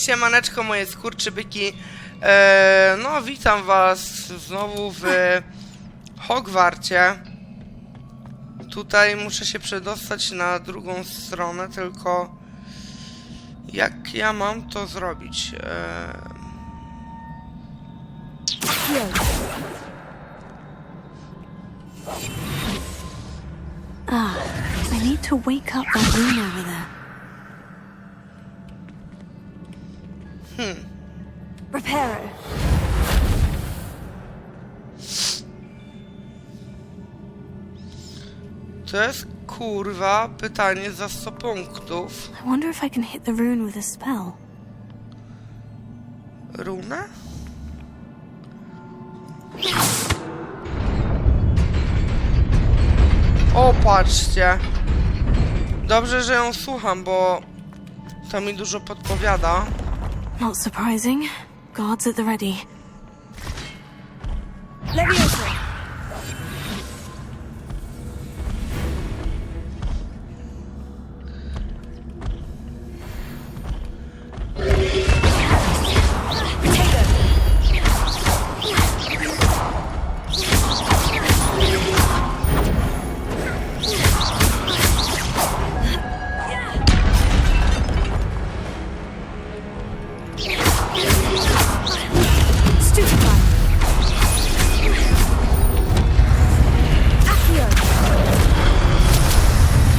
Siemaneczko moje skurczybyki. No witam was znowu w Hogwarcie. Tutaj muszę się przedostać na drugą stronę, tylko jak ja mam to zrobić? I need to wake up that room over there. Repair it. To jest kurwa pytanie za 100 punktów. I wonder if I can hit the rune with a spell. Runę? O, patrzcie. Dobrze, że ją słucham, bo to mi dużo podpowiada. Not surprising. Guards at the ready.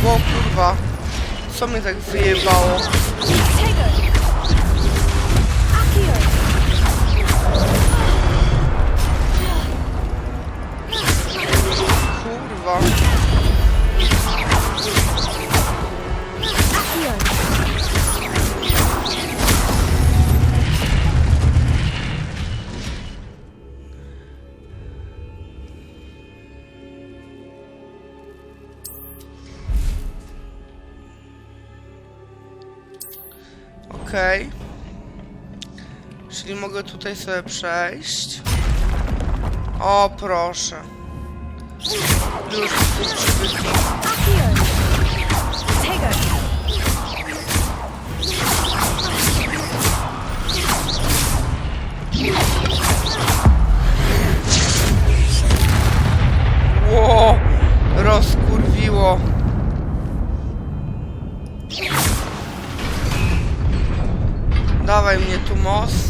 O kurwa, co mnie tak wyjebało? Kurwa. Okej. Czyli mogę tutaj sobie przejść. O, proszę. Już tu przybyli. Ło, rozkurwiło. Dawaj mnie tu most.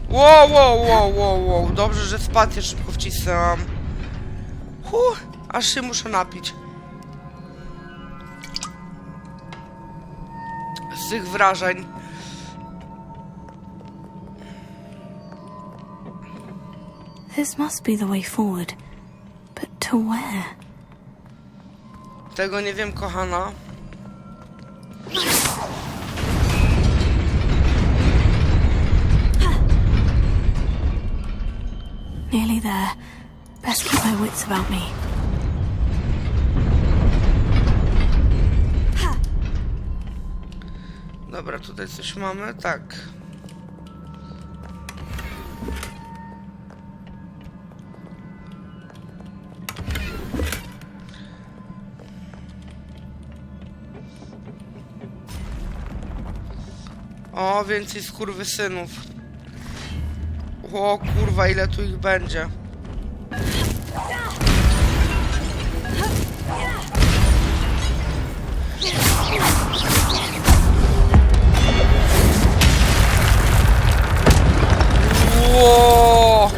Wow. Dobrze, że spację szybko wcisnęłam. Aż się muszę napić. Z tych wrażeń. This must be the way forward. But to where? Tego nie wiem, kochana. Nearly there. Best keep my wits about me. Dobra, tutaj coś mamy? Tak. O, więcej skurwysynów. O kurwa, ile tu ich będzie. Ło!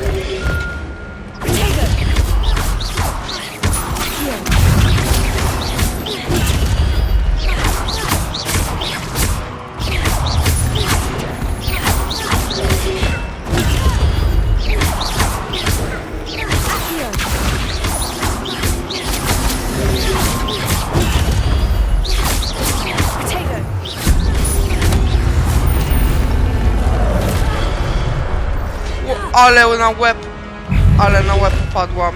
Ale na łeb padłam.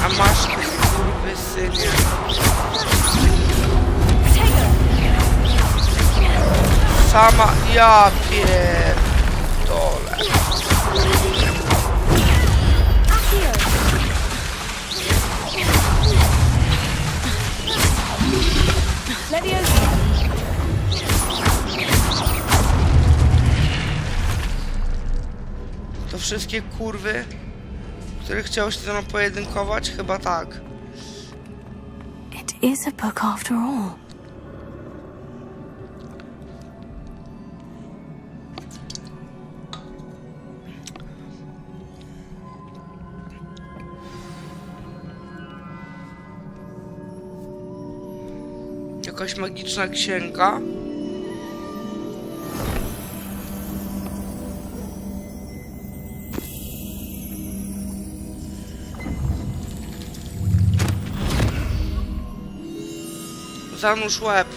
A masz kurwysynie. Sama, ja pier... To wszystkie kurwy, które chciały się ze mną pojedynkować? Chyba tak. It is a book after all. Jakaś magiczna księga. Zanurz łeb.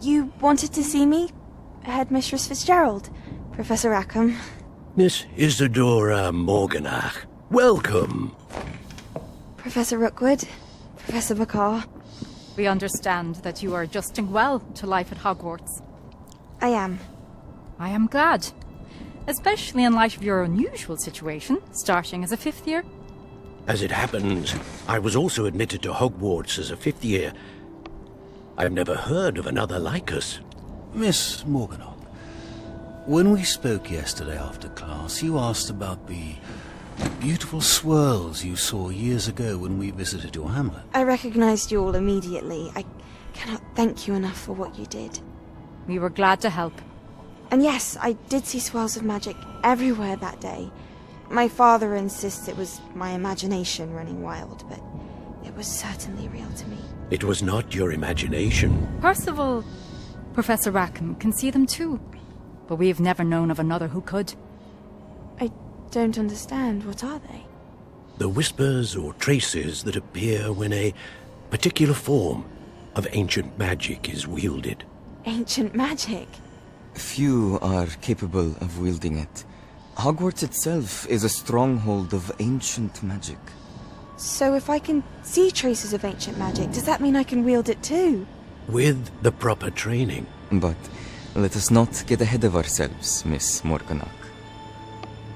You wanted to see me? Headmistress Fitzgerald? Professor Rackham? Miss Isadora Morganach, welcome. Professor Rookwood? Professor McCaw? We understand that you are adjusting well to life at Hogwarts. I am. I am glad. Especially in light of your unusual situation, starting as a fifth year. As it happens, I was also admitted to Hogwarts as a fifth year. I've never heard of another like us. Miss Morganock, when we spoke yesterday after class, you asked about the beautiful swirls you saw years ago when we visited your hamlet. I recognized you all immediately. I cannot thank you enough for what you did. We were glad to help. And yes, I did see swirls of magic everywhere that day. My father insists it was my imagination running wild, but it was certainly real to me. It was not your imagination. Percival, Professor Rackham can see them too. But we've never known of another who could. I don't understand. What are they? The whispers or traces that appear when a particular form of ancient magic is wielded. Ancient magic? Few are capable of wielding it. Hogwarts itself is a stronghold of ancient magic. So if I can see traces of ancient magic, does that mean I can wield it too? With the proper training. But let us not get ahead of ourselves, Miss Morganock.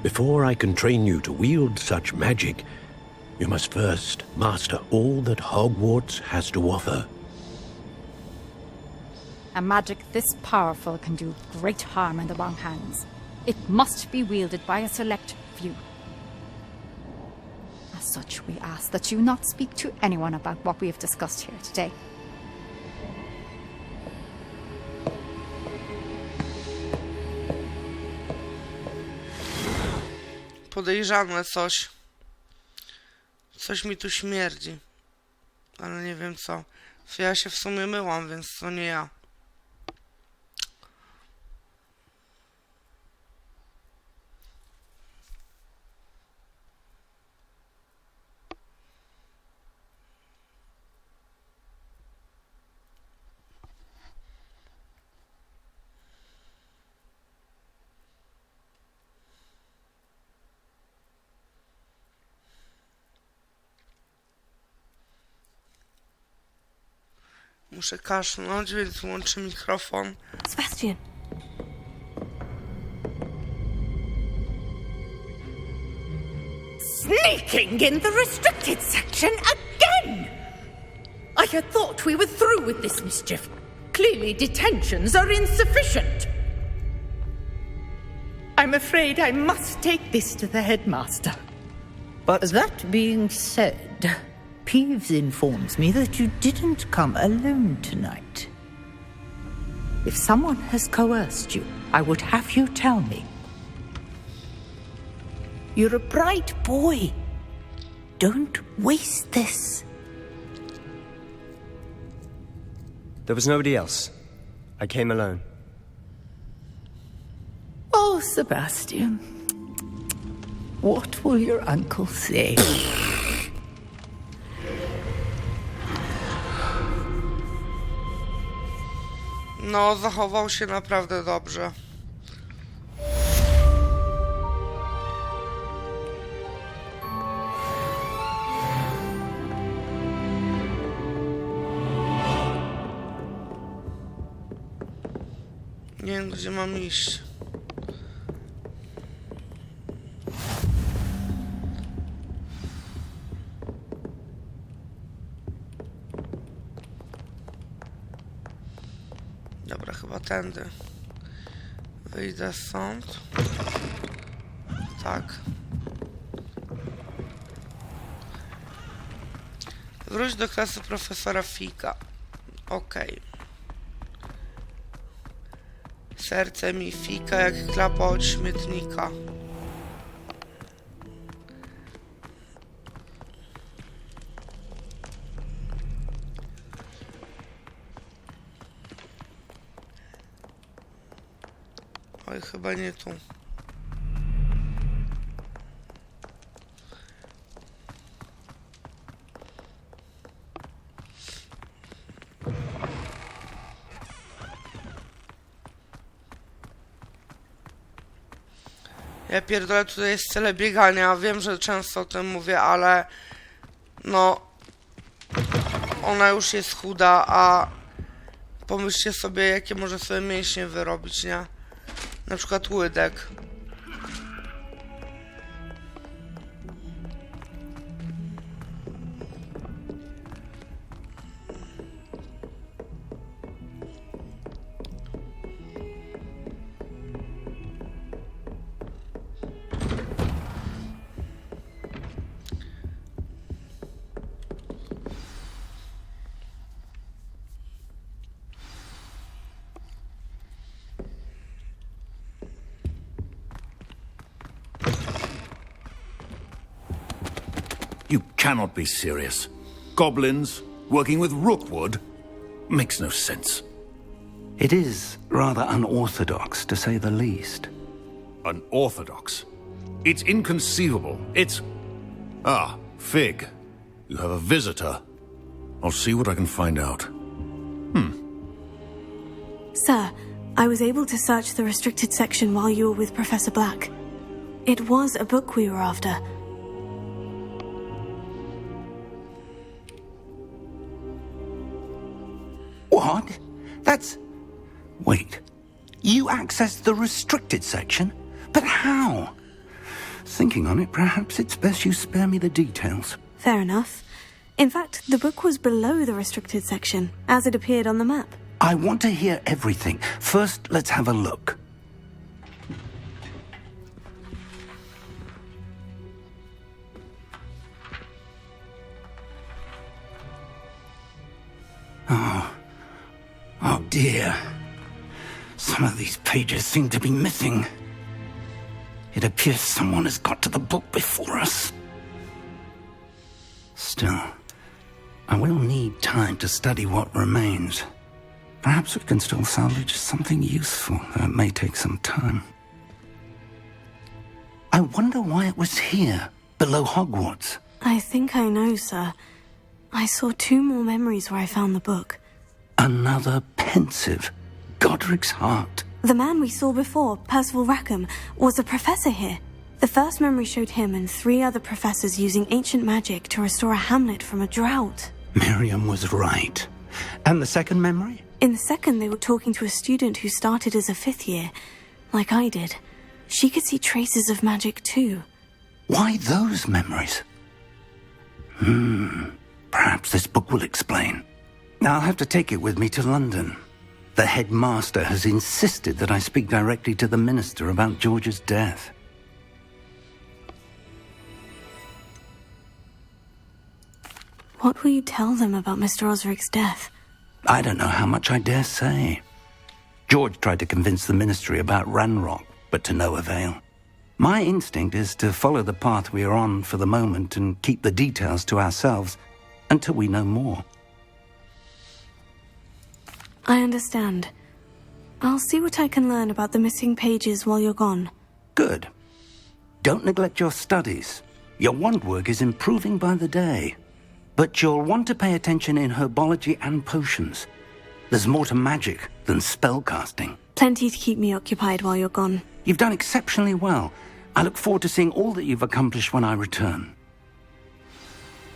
Before I can train you to wield such magic, you must first master all that Hogwarts has to offer. A magic this powerful can do great harm in the wrong hands. It must be wielded by a select few. As such, we ask that you not speak to anyone about what we have discussed here today. podejrzane coś. Coś mi tu śmierdzi. Ale nie wiem co. Ja się w sumie myłam, więc to nie ja. Muszę kaszlnąć, więc włączę mikrofon. Sebastian. Sneaking in the restricted section again! I had thought we were through with this mischief. Clearly detentions are insufficient. I'm afraid I must take this to the headmaster. But that being said, Peeves informs me that you didn't come alone tonight. If someone has coerced you, I would have you tell me. You're a bright boy. Don't waste this. There was nobody else. I came alone. Oh, Sebastian. What will your uncle say? No, zachował się naprawdę dobrze. Nie wiem, gdzie mam iść. Dobra, chyba tędy. Wyjdę stąd. Tak. Wróć do klasy profesora Fika. Okej. Serce mi fika jak klapa od śmietnika. Oj, chyba nie tu. Ja pierdolę, tutaj jest cele biegania. Wiem, że często o tym mówię, ale no ona już jest chuda, a pomyślcie sobie, jakie może sobie mięśnie wyrobić, nie? Na przykład łydek. You cannot be serious. Goblins working with Rookwood makes no sense. It is rather unorthodox, to say the least. Unorthodox? It's inconceivable. It's... Ah, Fig. You have a visitor. I'll see what I can find out. Sir, I was able to search the restricted section while you were with Professor Black. It was a book we were after. What? That's... Wait. You accessed the restricted section? But how? Thinking on it, perhaps it's best you spare me the details. Fair enough. In fact, the book was below the restricted section, as it appeared on the map. I want to hear everything. First, let's have a look. Oh dear. Some of these pages seem to be missing. It appears someone has got to the book before us. Still, I will need time to study what remains. Perhaps we can still salvage something useful, though it may take some time. I wonder why it was here, below Hogwarts. I think I know, sir. I saw 2 more memories where I found the book. Another pensive. Godric's heart. The man we saw before, Percival Rackham, was a professor here. The first memory showed him and 3 other professors using ancient magic to restore a hamlet from a drought. Miriam was right. And the second memory? In the second, they were talking to a student who started as a 5th year, like I did. She could see traces of magic too. Why those memories? Perhaps this book will explain. I'll have to take it with me to London. The headmaster has insisted that I speak directly to the minister about George's death. What will you tell them about Mr. Osric's death? I don't know how much I dare say. George tried to convince the ministry about Ranrock, but to no avail. My instinct is to follow the path we are on for the moment and keep the details to ourselves until we know more. I understand. I'll see what I can learn about the missing pages while you're gone. Good. Don't neglect your studies. Your wand work is improving by the day. But you'll want to pay attention in herbology and potions. There's more to magic than spellcasting. Plenty to keep me occupied while you're gone. You've done exceptionally well. I look forward to seeing all that you've accomplished when I return.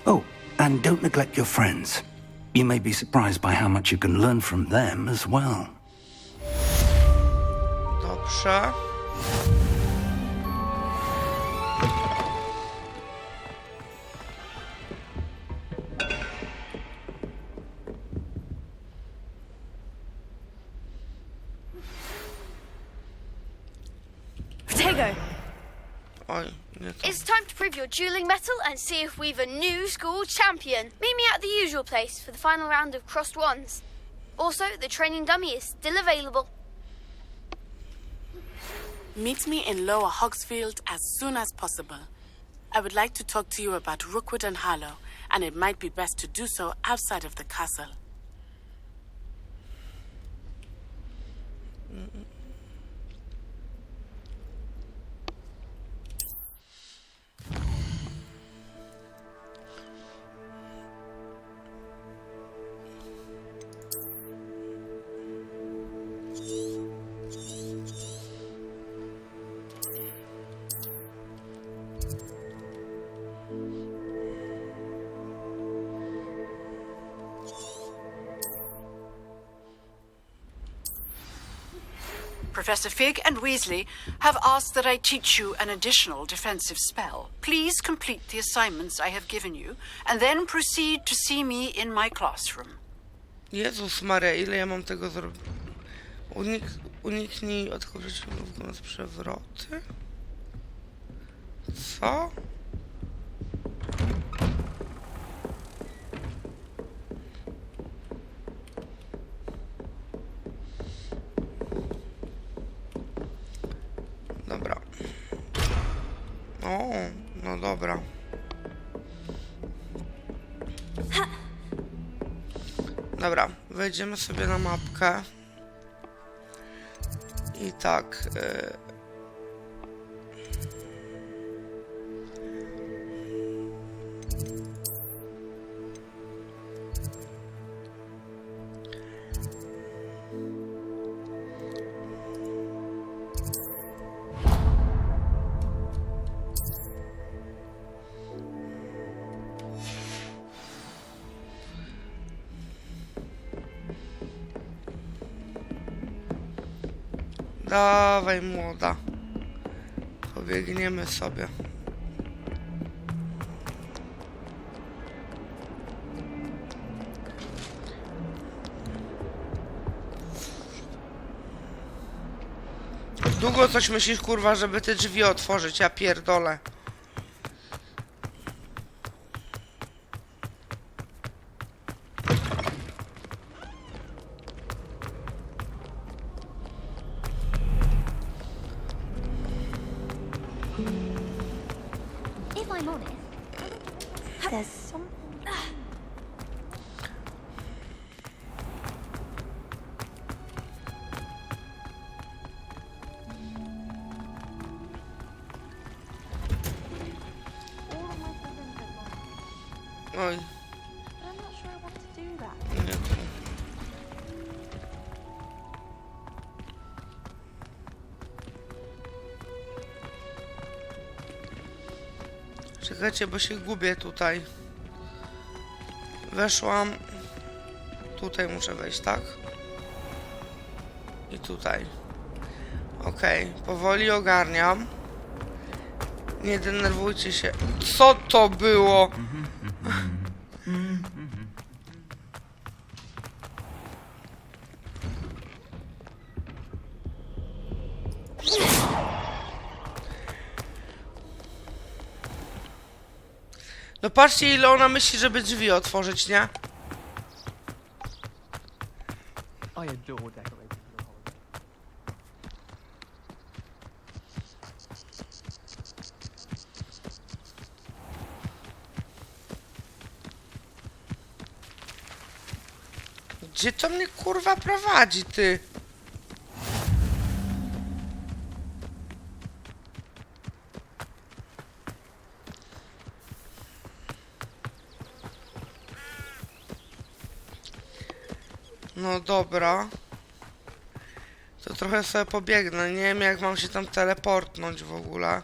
Oh, and don't neglect your friends. You may be surprised by how much you can learn from them as well. Dobrze. Tego! Oj, nie to. It's time to prove your dueling mettle and see if we've a new school champion. Meet me at the usual place for the final round of crossed wands. Also, the training dummy is still available. Meet me in Lower Hogsfield as soon as possible. I would like to talk to you about Rookwood and Harlow, and it might be best to do so outside of the castle. Professor Fig and Weasley have asked that I teach you an additional defensive spell. Please complete the assignments I have given you, and then proceed to see me in my classroom. Jezus Maria, ile ja mam tego zrobić? Uniknij odkryciów na przewroty? Co? Dobra. O, no dobra. Dobra, wejdziemy sobie na mapkę. I tak... Dawaj, młoda. Pobiegniemy sobie. Długo coś myślisz, kurwa, żeby te drzwi otworzyć, ja pierdolę. I'm on it. There's some... Oj. I'm not sure I want to do that. Nie. Czekajcie, bo się gubię tutaj. Weszłam. Tutaj muszę wejść, tak? I tutaj. Okej, powoli ogarniam. Nie denerwujcie się. Co to było? No patrzcie, ile ona myśli, żeby drzwi otworzyć, nie? Gdzie to mnie kurwa prowadzi, ty? No dobra. To trochę sobie pobiegnę. Nie wiem, jak mam się tam teleportnąć w ogóle.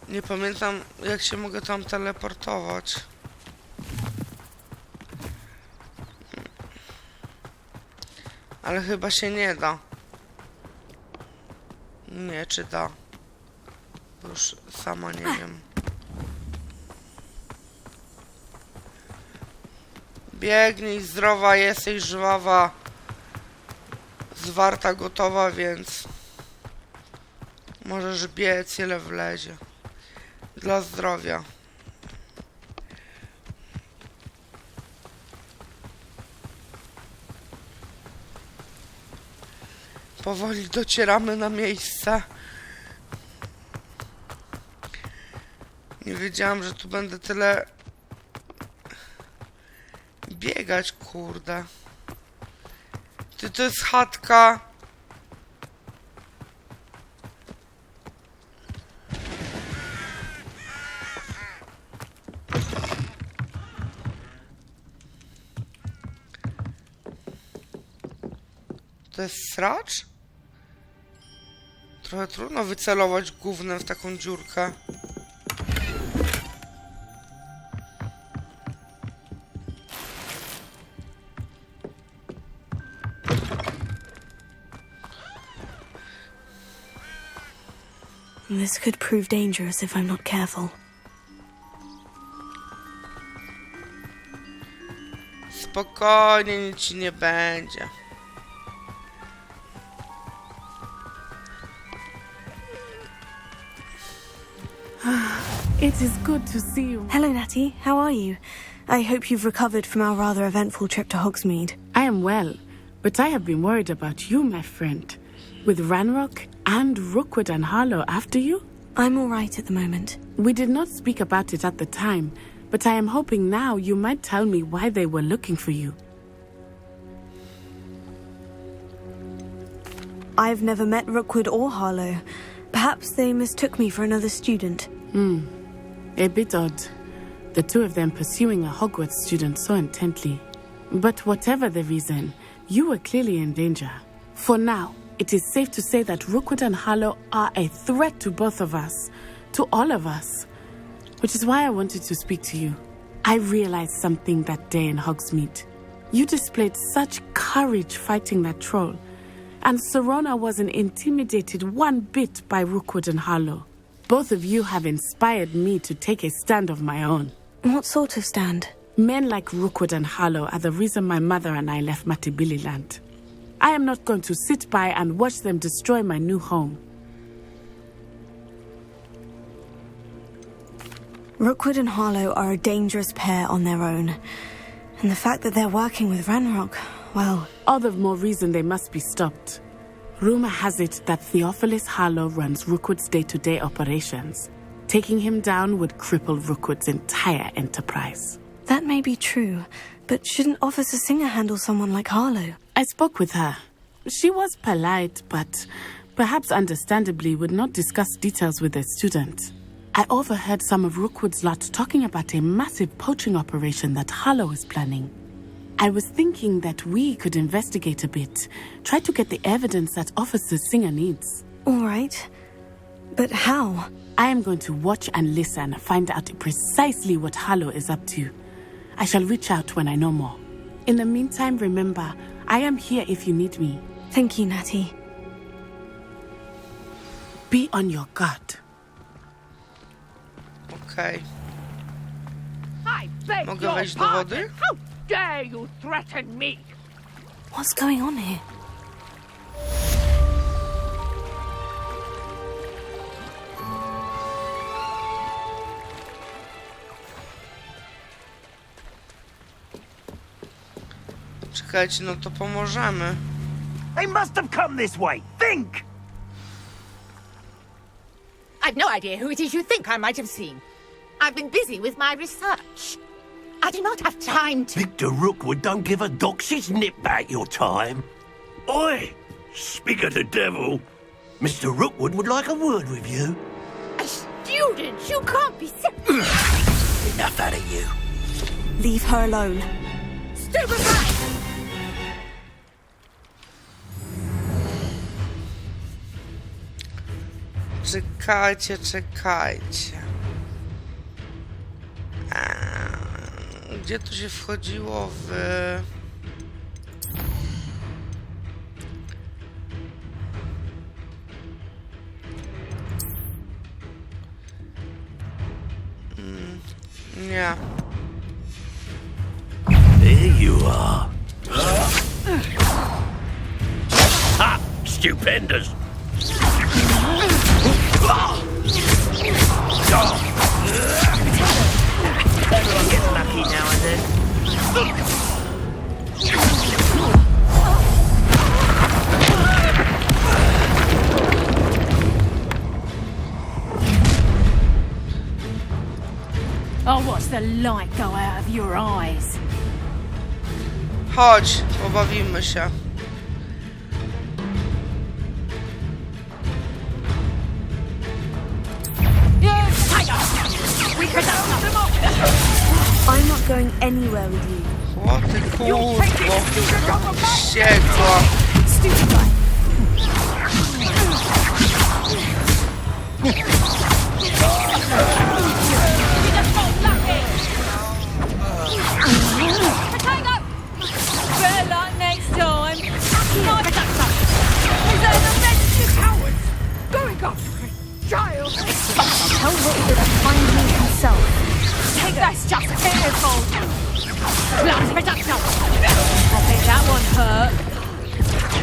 Nie pamiętam, jak się mogę tam teleportować. Ale chyba się nie da. Nie, czy da? Bo już sama nie wiem. Biegnij, zdrowa jesteś, żwawa. Zwarta, gotowa, więc... Możesz biec, ile wlezie. Dla zdrowia. Powoli docieramy na miejsce. Nie wiedziałam, że tu będę tyle biegać, kurde. Ty, to jest chatka. To jest sracz? Trochę trudno wycelować gównem w taką dziurkę. This could prove dangerous if I'm not careful. Spokojnie, nic ci nie będzie. It is good to see you. Hello, Natty. How are you? I hope you've recovered from our rather eventful trip to Hogsmeade. I am well, but I have been worried about you, my friend. With Ranrock and Rookwood and Harlow after you? I'm all right at the moment. We did not speak about it at the time, but I am hoping now you might tell me why they were looking for you. I've never met Rookwood or Harlow. Perhaps they mistook me for another student. A bit odd. The two of them pursuing a Hogwarts student so intently. But whatever the reason, you were clearly in danger. For now, it is safe to say that Rookwood and Harlow are a threat to both of us, to all of us. Which is why I wanted to speak to you. I realized something that day in Hogsmeade. You displayed such courage fighting that troll, and Serona wasn't intimidated one bit by Rookwood and Harlow. Both of you have inspired me to take a stand of my own. What sort of stand? Men like Rookwood and Harlow are the reason my mother and I left Matabeleland. I am not going to sit by and watch them destroy my new home. Rookwood and Harlow are a dangerous pair on their own. And the fact that they're working with Ranrock, well... All the more reason they must be stopped. Rumor has it that Theophilus Harlow runs Rookwood's day-to-day operations. Taking him down would cripple Rookwood's entire enterprise. That may be true, but shouldn't Officer Singer handle someone like Harlow? I spoke with her. She was polite, but perhaps understandably would not discuss details with a student. I overheard some of Rookwood's lot talking about a massive poaching operation that Harlow is planning. I was thinking that we could investigate a bit, try to get the evidence that Officer Singer needs. All right. But how? I am going to watch and listen, find out precisely what Harlow is up to. I shall reach out when I know more. In the meantime, remember, I am here if you need me. Thank you, Natty. Be on your guard. Okej. Mogę wejść do wody? How dare you threaten me? What's going on here? Czekajcie, no to pomożemy. They must have come this way. Think! I've no idea who it is you think I might have seen. I've been busy with my research. I do not have time to... Victor Rookwood don't give a doxy's nip back your time. Oi! Speak of the devil. Mr. Rookwood would like a word with you. A student? You can't be... Enough out of you. Leave her alone. Stupefy! Czekajcie. Gdzie tu się wchodziło w... Nie. There you are. Ha! Stupendous! Everyone gets lucky now and then. I'll watch the light go out of your eyes. Chodź, pobawimy się. I'm not going anywhere with you. O ty kurwo, wściekła. Better luck next time. My Badaczka! Is that the best you cowards? Going after a child! Tell Rookwood to find me himself. That's just pitiful. Bloody Badaczka! I think that one hurt.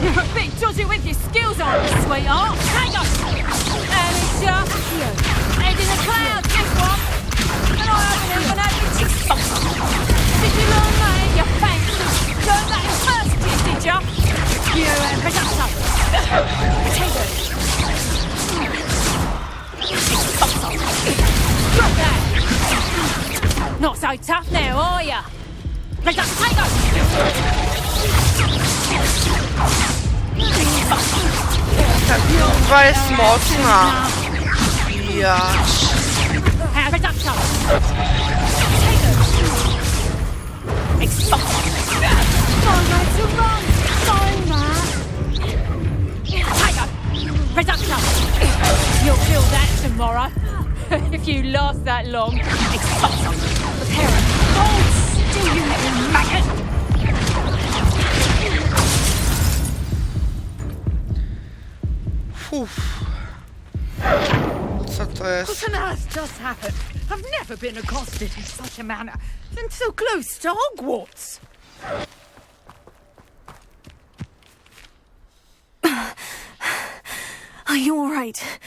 You're a bit dodgy with your skills, aren't you, sweetheart? Hang on! And it's head in the clouds, this one. And I haven't even had you to... Did you learn that in your fancy? Learn that in first year, did you? You and Badaczka. Potatoes. Drop that! Not so tough now, are ya? Potato! Ta kurwa jest mocna. Jacz. Potato! Potato! You'll feel that tomorrow. If you last that long. Hold still, you little maggot! Co to jest? What on earth just happened? I've never been accosted in such a manner, and so close to Hogwarts. Are you all right?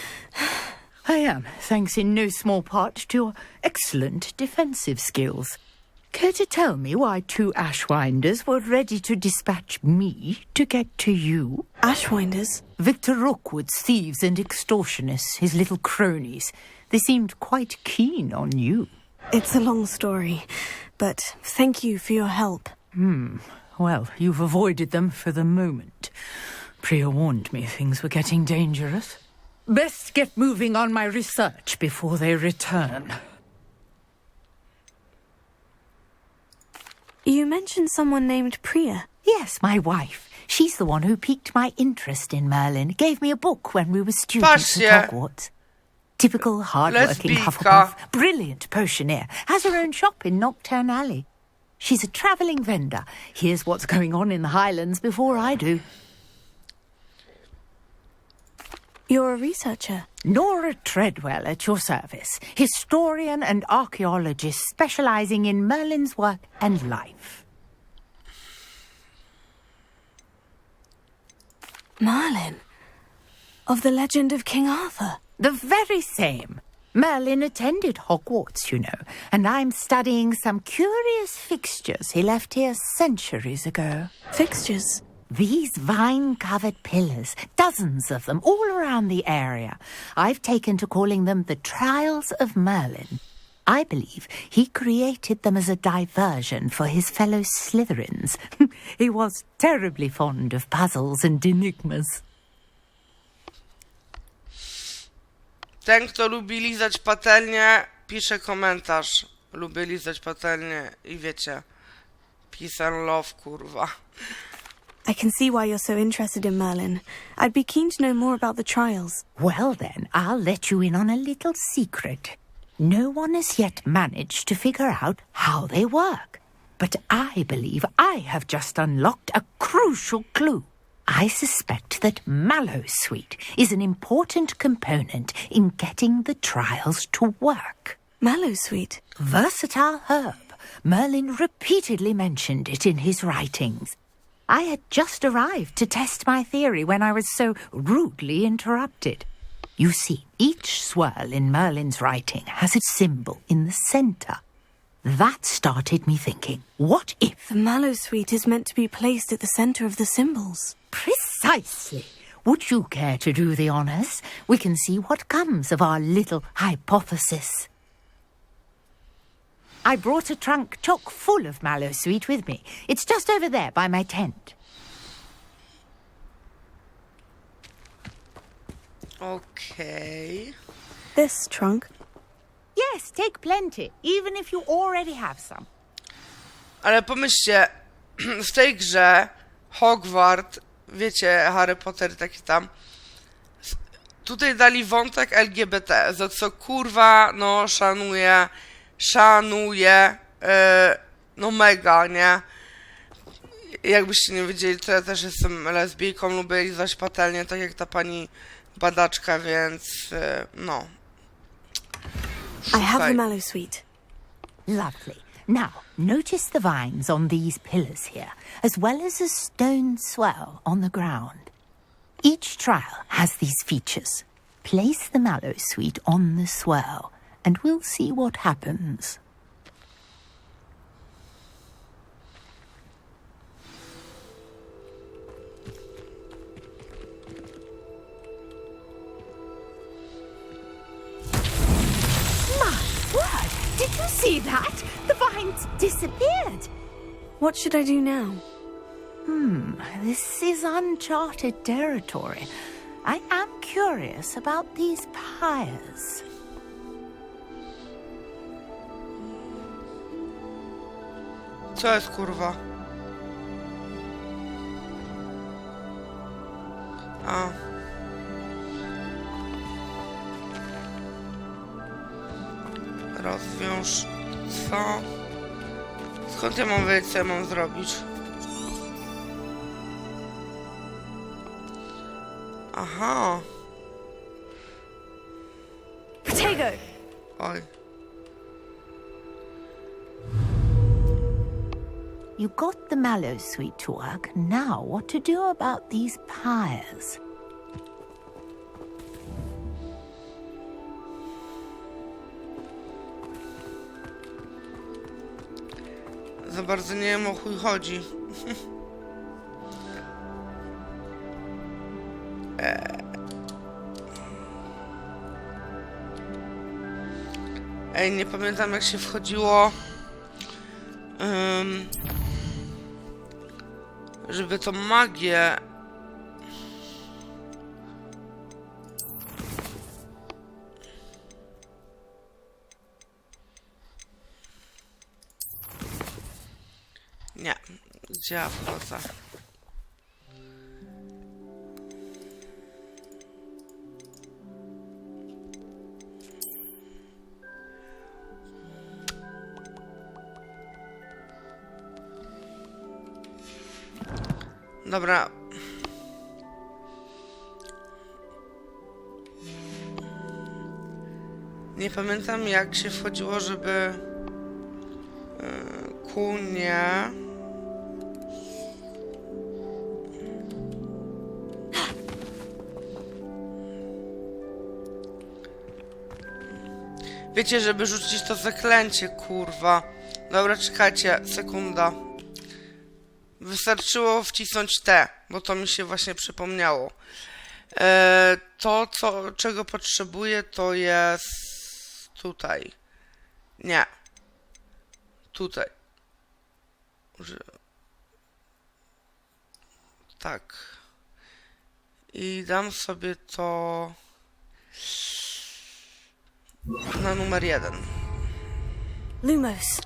I am, thanks in no small part to your excellent defensive skills. Care to tell me why 2 Ashwinders were ready to dispatch me to get to you? Ashwinders? Victor Rookwood's thieves and extortionists, his little cronies. They seemed quite keen on you. It's a long story, but thank you for your help. Well, you've avoided them for the moment. Priya warned me things were getting dangerous. Best get moving on my research before they return. You mentioned someone named Priya. Yes, my wife. She's the one who piqued my interest in Merlin. Gave me a book when we were students at Hogwarts. Typical hard-working Hufflepuff, brilliant potioneer, has her own shop in Knockturn Alley. She's a travelling vendor. Here's what's going on in the Highlands before I do. You're a researcher? Nora Treadwell at your service. Historian and archaeologist specialising in Merlin's work and life. Merlin? Of the legend of King Arthur? The very same. Merlin attended Hogwarts, you know, and I'm studying some curious fixtures he left here centuries ago. Fixtures? These vine-covered pillars, dozens of them, all around the area. I've taken to calling them the Trials of Merlin. I believe he created them as a diversion for his fellow Slytherins. He was terribly fond of puzzles and enigmas. Ten, kto lubi lizać patelnię, pisze komentarz. Lubię lizać patelnię i wiecie, peace and love, kurwa. I can see why you're so interested in Merlin. I'd be keen to know more about the trials. Well then, I'll let you in on a little secret. No one has yet managed to figure out how they work. But I believe I have just unlocked a crucial clue. I suspect that Mallowsweet is an important component in getting the trials to work. Mallowsweet? Versatile herb. Merlin repeatedly mentioned it in his writings. I had just arrived to test my theory when I was so rudely interrupted. You see, each swirl in Merlin's writing has a symbol in the centre. That started me thinking, what if... The Mallowsweet is meant to be placed at the centre of the symbols. Precisely. Would you care to do the honours? We can see what comes of our little hypothesis. I brought a trunk chock full of Mallowsweet with me. It's just over there by my tent. Okay. This trunk? Yes, take plenty, even if you already have some. Ale pomyślcie, w tej grze Hogwart, wiecie, Harry Potter taki tam, tutaj dali wątek LGBT, za co kurwa, no szanuję, no mega, nie? Jakbyście nie wiedzieli, to ja też jestem lesbijką, lubię lizać patelnię, tak jak ta pani Badaczka, więc no. I have the Mallowsweet. Lovely. Now, notice the vines on these pillars here, as well as a stone swell on the ground. Each trial has these features. Place the Mallowsweet on the swell, and we'll see what happens. Did you see that? The vines disappeared. What should I do now? This is uncharted territory. I am curious about these pyres. Co jest kurwa? A. Rozwiąż. Co? Skąd ja mam wiedzieć, co ja mam zrobić? Aha. Potato! Oj. You got the Mallowsweet to work. Now what to do about these pyres? za bardzo nie wiem, o chuj chodzi. Ej, nie pamiętam jak się wchodziło, żeby tą magię... Nie, gdzie ja wchodzę? Dobra. Nie pamiętam jak się wchodziło, żeby kunie... Wiecie, żeby rzucić to zaklęcie, kurwa. Dobra, czekajcie, sekunda. Wystarczyło wcisnąć T, bo to mi się właśnie przypomniało. To, czego potrzebuję, to jest... tutaj. Nie. Tutaj. Tak. I dam sobie to... na numer 1. Lumos.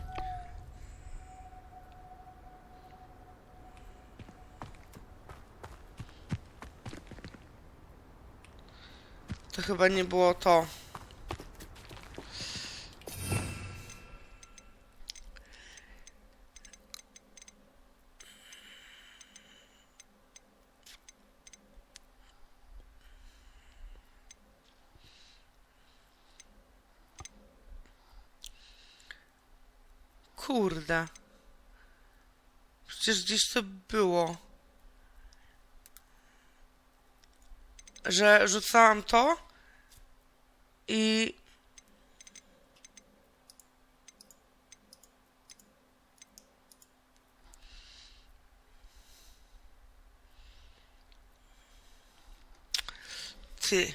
To chyba nie było to. Kurde. Przecież gdzieś to było. Że rzucałam to i... Ty.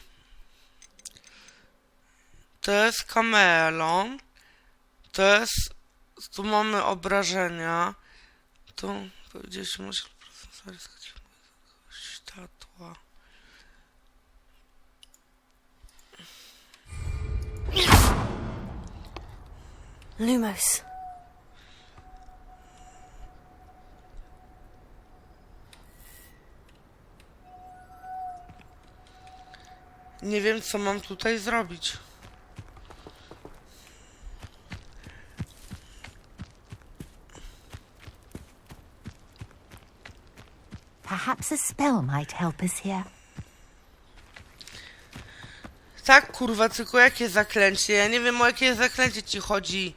To jest kamelon. To jest... Tu mamy obrażenia. Tu gdzieś muszę zarysować światła. Lumos. Nie wiem, co mam tutaj zrobić. Perhaps a spell might help us here. Tak, kurwa, tylko jakie zaklęcie? Ja nie wiem, o jakie zaklęcie ci chodzi.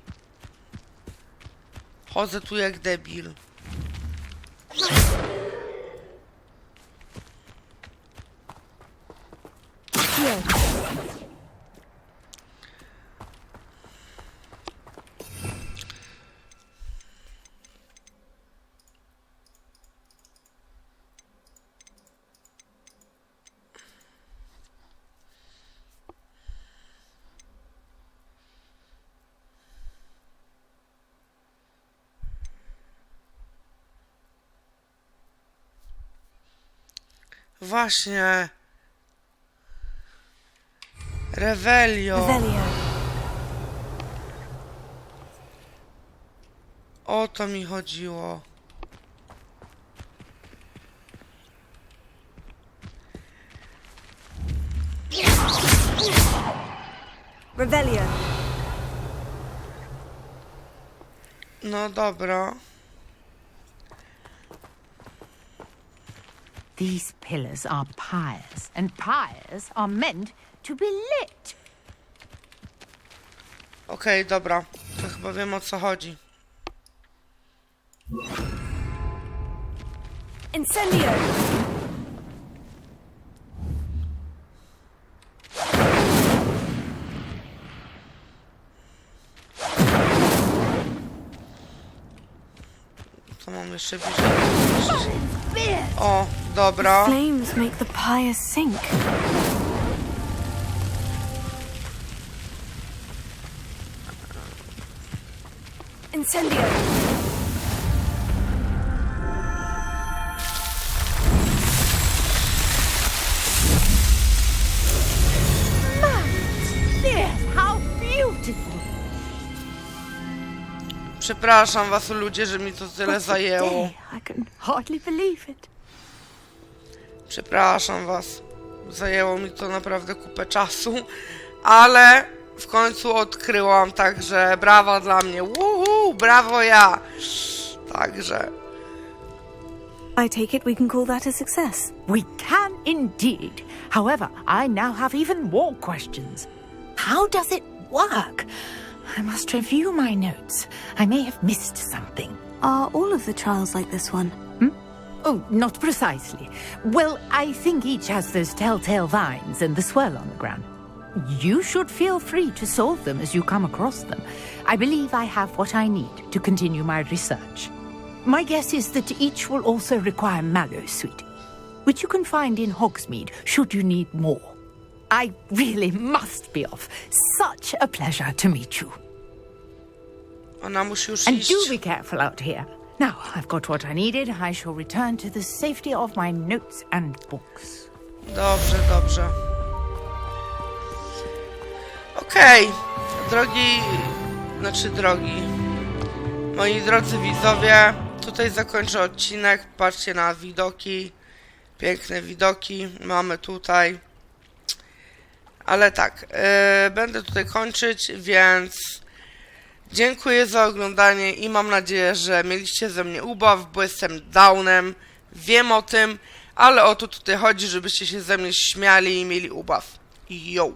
Chodzę tu jak debil. Właśnie. Revelio. O to mi chodziło. Revelio. No dobra. These pillars are pyres, and pyres are meant to be lit. Okej, dobra. To chyba wiem, o co chodzi. Incendio. Jeszcze bliżej. O, dobra. Flames make the pyre sink. Incendio! Yes, how beautiful! Przepraszam was, ludzie, że mi to tyle zajęło. I can hardly believe it. Przepraszam was. Zajęło mi to naprawdę kupę czasu, ale w końcu odkryłam, także brawa dla mnie. Woohoo, brawo ja. Także. I take it we can call that a success. We can indeed. However, I now have even more questions. How does it work? I must review my notes. I may have missed something. Are all of the trials like this one? Oh, not precisely. Well, I think each has those telltale vines and the swirl on the ground. You should feel free to solve them as you come across them. I believe I have what I need to continue my research. My guess is that each will also require mallow sweet, which you can find in Hogsmeade should you need more. I really must be off. Such a pleasure to meet you. Ona musi już And iść. do be careful out here. Now, I've got what I needed. I shall return to the safety of my notes and books. Dobrze, dobrze. Okej. Moi drodzy widzowie, tutaj zakończę odcinek. Patrzcie na widoki. Piękne widoki mamy tutaj. Ale tak, będę tutaj kończyć, więc dziękuję za oglądanie i mam nadzieję, że mieliście ze mnie ubaw, bo jestem downem, wiem o tym, ale o to tutaj chodzi, żebyście się ze mnie śmiali i mieli ubaw. Yo!